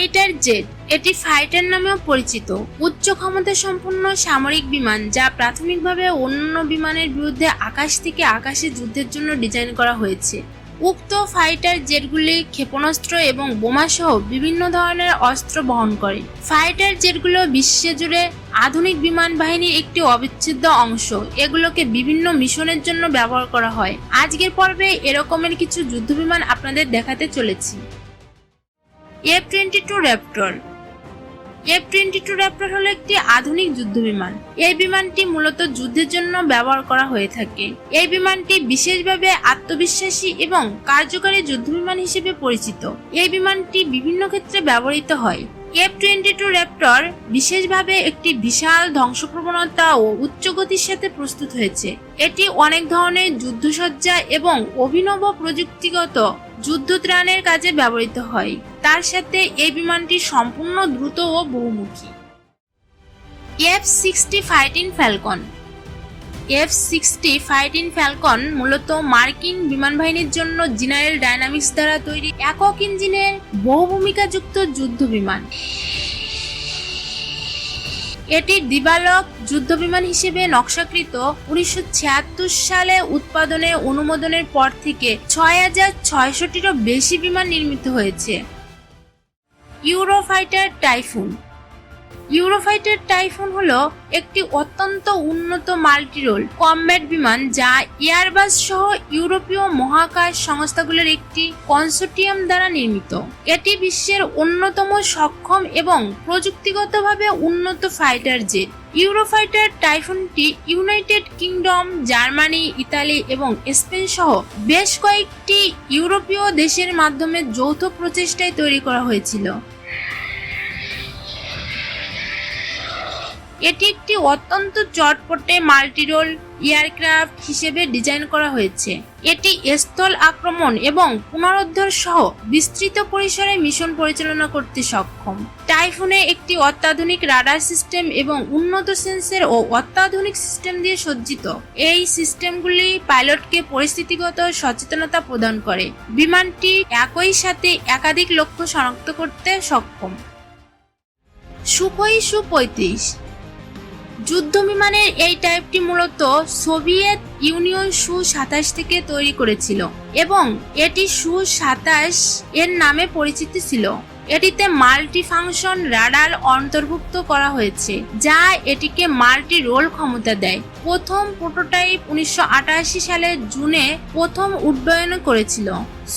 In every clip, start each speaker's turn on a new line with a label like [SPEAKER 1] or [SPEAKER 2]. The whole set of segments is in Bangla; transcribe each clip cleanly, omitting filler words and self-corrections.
[SPEAKER 1] ফাইটার জেট, এটি ফাইটার নামেও পরিচিত, উচ্চ ক্ষমতা সম্পন্ন সামরিক বিমান যা প্রাথমিকভাবে অন্য বিমানের বিরুদ্ধে আকাশ থেকে আকাশে যুদ্ধের জন্য ডিজাইন করা হয়েছে। উক্ত ফাইটার জেটগুলি ক্ষেপণাস্ত্র এবং বোমাসহ বিভিন্ন ধরনের অস্ত্র বহন করে। ফাইটার জেটগুলো বিশ্বজুড়ে আধুনিক বিমান বাহিনীর একটি অবিচ্ছেদ্য অংশ। এগুলোকে বিভিন্ন মিশনের জন্য ব্যবহার করা হয়। আজকের পর্বে এরকমের কিছু যুদ্ধবিমান আপনাদের দেখাতে চলেছি। F-22 Raptor. F-22 র্যাপটর হলো একটি আধুনিক যুদ্ধবিমান। এই বিমানটি মূলত যুদ্ধের জন্য ব্যবহার করা হয়ে থাকে। এই বিমানটি বিশেষভাবে আত্মবিশ্বাসী এবং কার্যকরী যুদ্ধবিমান হিসেবে পরিচিত। এই বিমানটি বিভিন্ন ক্ষেত্রে ব্যবহৃত হয়। F-22 র্যাপটর বিশেষভাবে একটি বিশাল ধ্বংসপ্রবণতা ও উচ্চ গতির সাথে প্রস্তুত হয়েছে। এটি অনেক ধরনের যুদ্ধসজ্জা এবং অভিনব প্রযুক্তিগত যুদ্ধত্রাণের কাজে ব্যবহৃত হয়। তার সাথে এই বিমানটি সম্পূর্ণ দ্রুত ও বহুমুখী। F-60 fighting Falcon. F-60 fighting Falcon মূলত মার্কিন বিমান বাহিনীর জন্য জেনারেল ডাইনামিক্স দ্বারা তৈরি একক ইঞ্জিনের বহুভূমিকাযুক্ত যুদ্ধ বিমান। এটি দিবালক যুদ্ধবিমান হিসেবে নকশাকৃত। 1976 সালে উৎপাদনে অনুমোদনের পর থেকে 6600টিরও বেশি বিমান নির্মিত হয়েছে। Eurofighter typhoon. ইউরোফাইটার টাইফুন হলো একটি অত্যন্ত উন্নত মাল্টিরোল কমব্যাট বিমান যা এয়ারবাস সহ ইউরোপীয় মহাকাশ সংস্থাগুলোর একটি কনসোর্টিয়াম দ্বারা নির্মিত। এটি বিশ্বের অন্যতম সক্ষম এবং প্রযুক্তিগতভাবে উন্নত ফাইটার জেট। ইউরোফাইটার টাইফুনটি ইউনাইটেড কিংডম, জার্মানি, ইতালি এবং স্পেন সহ বেশ কয়েকটি ইউরোপীয় দেশের মাধ্যমে যৌথ প্রচেষ্টায় তৈরি করা হয়েছিল। এটি একটি অত্যন্ত চটপটে মাল্টিরোল এয়ারক্রাফট হিসেবে ডিজাইন করা হয়েছে। এটি স্থল আক্রমণ এবং পুনরুদ্ধার সহ বিস্তৃত পরিসরে মিশন পরিচালনা করতে সক্ষম। টাইফুনে একটি অত্যাধুনিক রাডার সিস্টেম এবং উন্নত সেন্সর ও অত্যাধুনিক সিস্টেম দিয়ে সজ্জিত। এই সিস্টেমগুলি পাইলটকে পরিস্থিতিগত সচেতনতা প্রদান করে। বিমানটি একই সাথে একাধিক লক্ষ্য শনাক্ত করতে সক্ষম। সুখোই সু-35 যুদ্ধ বিমানের এই টাইপটি মূলত সোভিয়েত ইউনিয়ন সু-27 থেকে তৈরি করেছিল এবং এটি সু-27 এর নামে পরিচিত ছিল। এটিতে মাল্টি ফাংশন রাডার অন্তর্ভুক্ত করা হয়েছে যা এটিকে মাল্টি রোল ক্ষমতা দেয়। প্রথম প্রোটোটাইপ 1988 সালের জুনে প্রথম উড্ডয়ন করেছিল।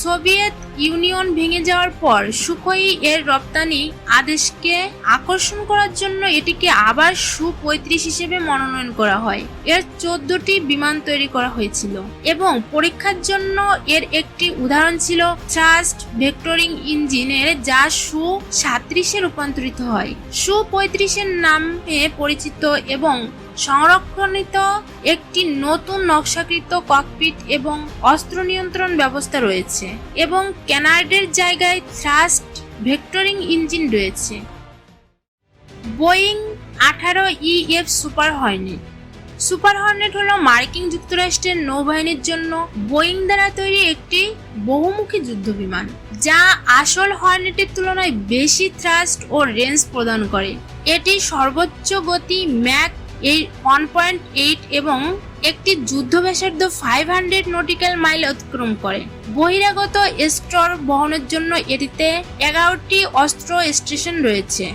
[SPEAKER 1] সোভিয়েত ইউনিয়ন ভেঙে যাওয়ার পর সুখোই এর রপ্তানি আদেশকে আকর্ষণ করার জন্য এটিকে আবার সু-35 হিসেবে মনোনয়ন করা হয়। এর 14টি বিমান তৈরি করা হয়েছিল এবং পরীক্ষার জন্য এর একটি উদাহরণ ছিল থ্রাস্ট ভেক্টরিং ইঞ্জিনের যা সু-37 রূপান্তরিত হয়। সু-35 এর নামে পরিচিত এবং সংরক্ষিত একটি নতুন নকশাকৃত ককপিট এবং অস্ত্র নিয়ন্ত্রণ ব্যবস্থা রয়েছে এবং ক্যানার্ডের জায়গায় থ্রাস্ট ভেক্টরিং ইঞ্জিন রয়েছে। Boeing 18EF super Hornet. Super Hornet হলো মার্কিন যুক্তরাষ্ট্রের নৌবাহিনীর জন্য বোয়িং দ্বারা তৈরি একটি বহুমুখী যুদ্ধবিমান যা আসল হর্নেটের তুলনায় বেশি থ্রাস্ট ও রেঞ্জ প্রদান করে। এটি সর্বোচ্চ গতি ম্যাক 1.8 এবং একটি যুদ্ধ ব্যাসার্ধ 500 নটিক্যাল মাইল অতিক্রম করে। বহিরাগত স্তর বহনের জন্য এটিতে 11টি অস্ত্র স্টেশন রয়েছে।